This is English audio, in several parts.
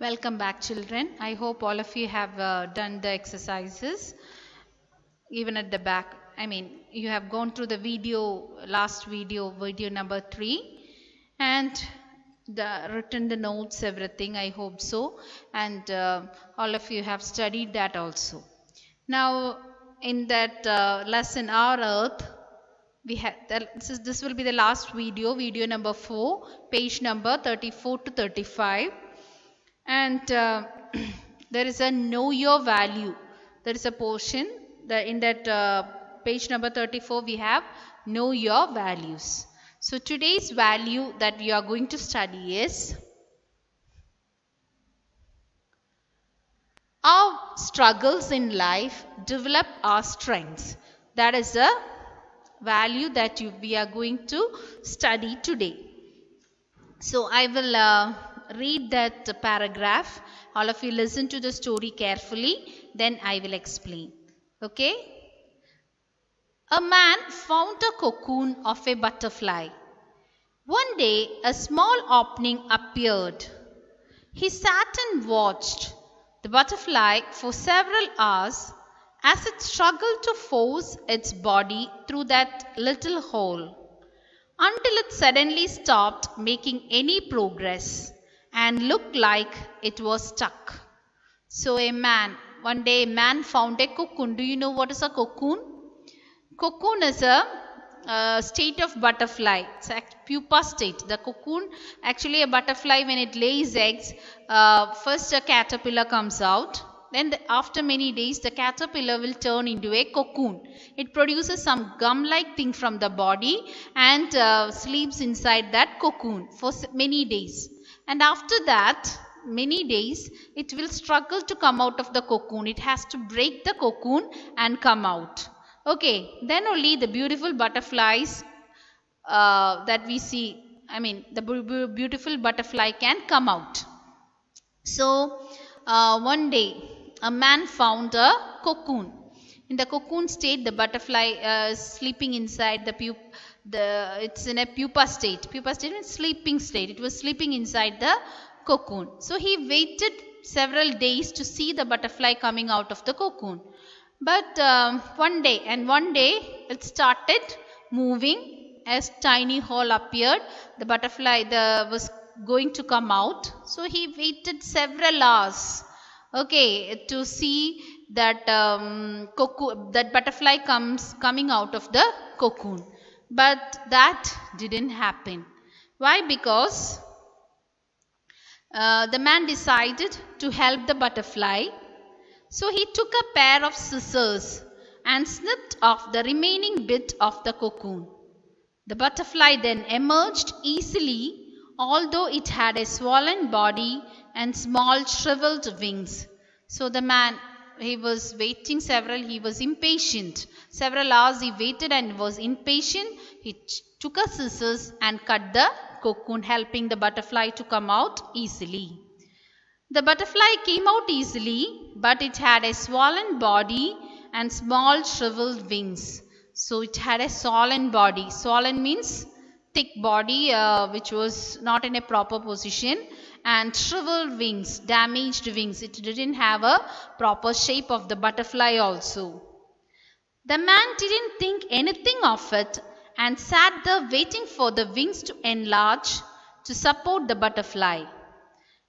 Welcome back, children. I hope all of you have done the exercises, even at the back. You have gone through the last video number 3, and written the notes, everything. I hope so. And all of you have studied that also. Now, in that lesson, Our Earth, this will be the last video number 4, page number 34 to 35. And there is a know your value. There is a portion in that page number 34. We have know your values. So today's value that we are going to study is our struggles in life develop our strengths. That is the value that we are going to study today. So I will read that paragraph. All of you listen to the story carefully. Then I will explain. Okay? A man found a cocoon of a butterfly. One day a small opening appeared. He sat and watched the butterfly for several hours as it struggled to force its body through that little hole, until it suddenly stopped making any progress and looked like it was stuck. So one day a man found a cocoon. Do you know what is a cocoon? Cocoon is a state of butterfly. It's a pupa state. The cocoon, actually a butterfly, when it lays eggs, first a caterpillar comes out. Then after many days, the caterpillar will turn into a cocoon. It produces some gum-like thing from the body and sleeps inside that cocoon for many days. And after that, many days, it will struggle to come out of the cocoon. It has to break the cocoon and come out. Okay, then only the beautiful butterflies that we see, the beautiful butterfly can come out. So, one day, a man found a cocoon. In the cocoon state, the butterfly is sleeping inside it's in a pupa state. Pupa state means sleeping state. It was sleeping inside the cocoon. So he waited several days to see the butterfly coming out of the cocoon. But one day it started moving. As tiny hole appeared, the butterfly was going to come out. So he waited several hours, okay, to see that that butterfly coming out of the cocoon. But that didn't happen. Why? Because the man decided to help the butterfly. So he took a pair of scissors and snipped off the remaining bit of the cocoon. The butterfly then emerged easily, although it had a swollen body and small shriveled wings. So the man, he was impatient. Several hours he waited and was impatient. He took a scissors and cut the cocoon, helping the butterfly to come out easily. The butterfly came out easily, but it had a swollen body and small shriveled wings. So it had a swollen body. Swollen means thick body which was not in a proper position, and shriveled wings, damaged wings. It didn't have a proper shape of the butterfly also. The man didn't think anything of it and sat there waiting for the wings to enlarge to support the butterfly.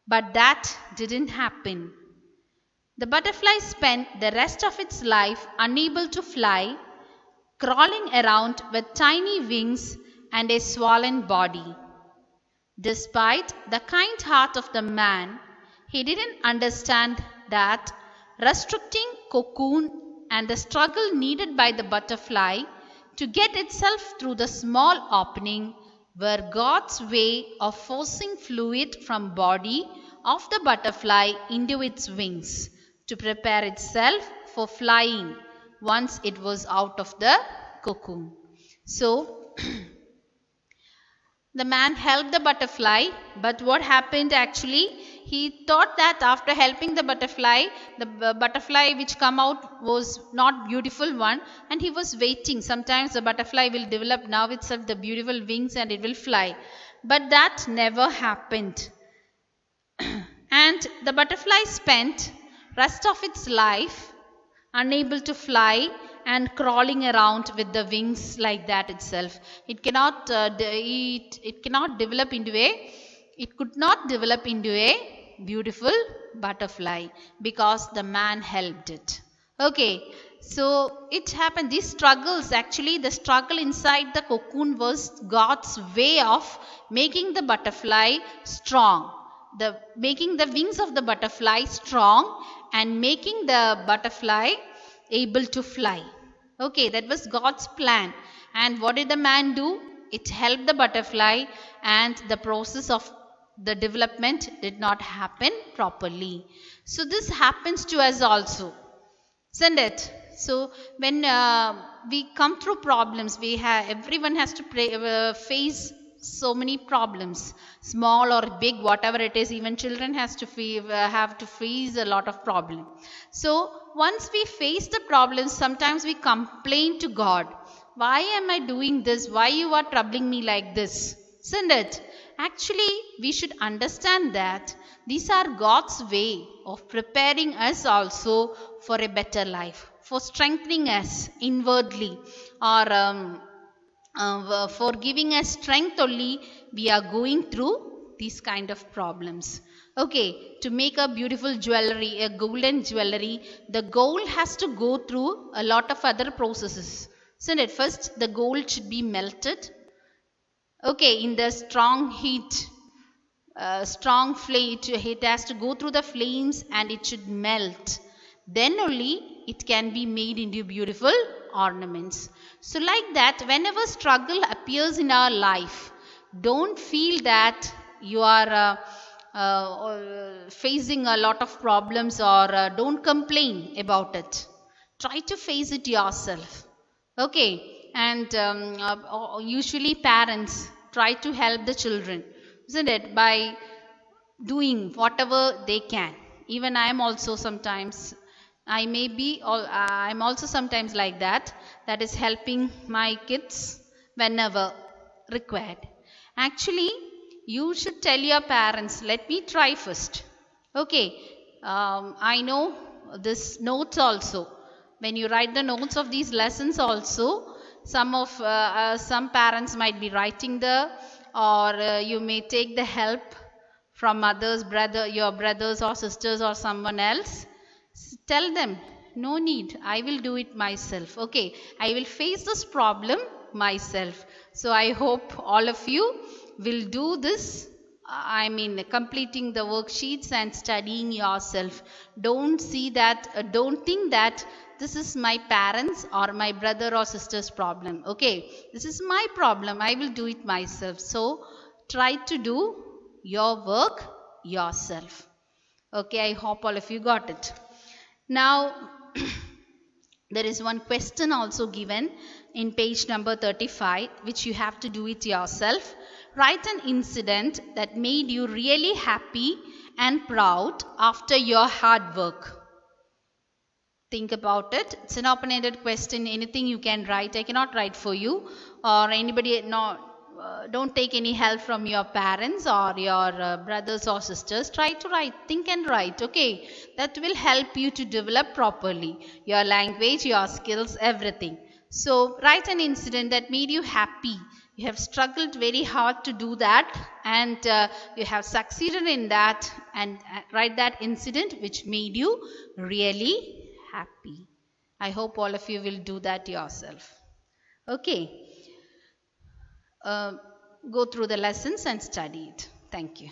But that didn't happen. The butterfly spent the rest of its life unable to fly, crawling around with tiny wings and a swollen body. Despite the kind heart of the man, he didn't understand that restricting cocoon and the struggle needed by the butterfly to get itself through the small opening were God's way of forcing fluid from body of the butterfly into its wings to prepare itself for flying once it was out of the cocoon. So the man helped the butterfly, but what happened actually? He thought that after helping the butterfly which come out was not beautiful one, and he was waiting. Sometimes the butterfly will develop now itself the beautiful wings and it will fly. But that never happened. And And the butterfly spent rest of its life unable to fly and crawling around with the wings like that itself. It cannot it cannot develop into a it could not develop into a beautiful butterfly because the man helped it. Okay, so it happened. These struggles, actually, the struggle inside the cocoon was God's way of making the butterfly strong. The making the wings of the butterfly strong and making the butterfly able to fly. Okay, that was God's plan. And what did the man do? It helped the butterfly, and the process of the development did not happen properly. So this happens to us also, isn't it? So when we come through problems, everyone has to face so many problems, small or big, whatever it is. Even children have to face a lot of problem. So once we face the problems, sometimes we complain to God. Why am I doing this? Why you are troubling me like this? Isn't it? Actually, we should understand that these are God's way of preparing us also for a better life, for strengthening us inwardly, or for giving us strength only. We are going through these kind of problems. Okay, to make a beautiful jewelry, a golden jewelry, the gold has to go through a lot of other processes. Isn't it? First, the gold should be melted. Okay, in the strong heat, strong flame, it has to go through the flames and it should melt. Then only it can be made into beautiful ornaments. So like that, whenever struggle appears in our life, don't feel that you are facing a lot of problems, or don't complain about it. Try to face it yourself. Okay, and usually parents try to help the children, isn't it, by doing whatever they can. Even I am also sometimes, I'm also sometimes like that, that is helping my kids whenever required. Actually, you should tell your parents, let me try first. Okay, I know this notes also. When you write the notes of these lessons also, some parents might be writing or you may take the help from your brothers or sisters or someone else. Tell them, no need, I will do it myself. Okay, I will face this problem myself. So I hope all of you will do this. Completing the worksheets and studying yourself. Don't think that this is my parents or my brother or sister's problem. Okay, this is my problem. I will do it myself. So try to do your work yourself. Okay, I hope all of you got it. Now, there is one question also given in page number 35, which you have to do it yourself. Write an incident that made you really happy and proud after your hard work. Think about it. It's an open-ended question. Anything you can write. I cannot write for you, or anybody. Don't take any help from your parents or your brothers or sisters. Try to write. Think and write. Okay, that will help you to develop properly your language, your skills, everything. So write an incident that made you happy. You have struggled very hard to do that, and you have succeeded in that, and write that incident which made you really happy. I hope all of you will do that yourself. Okay. Go through the lessons and study it. Thank you.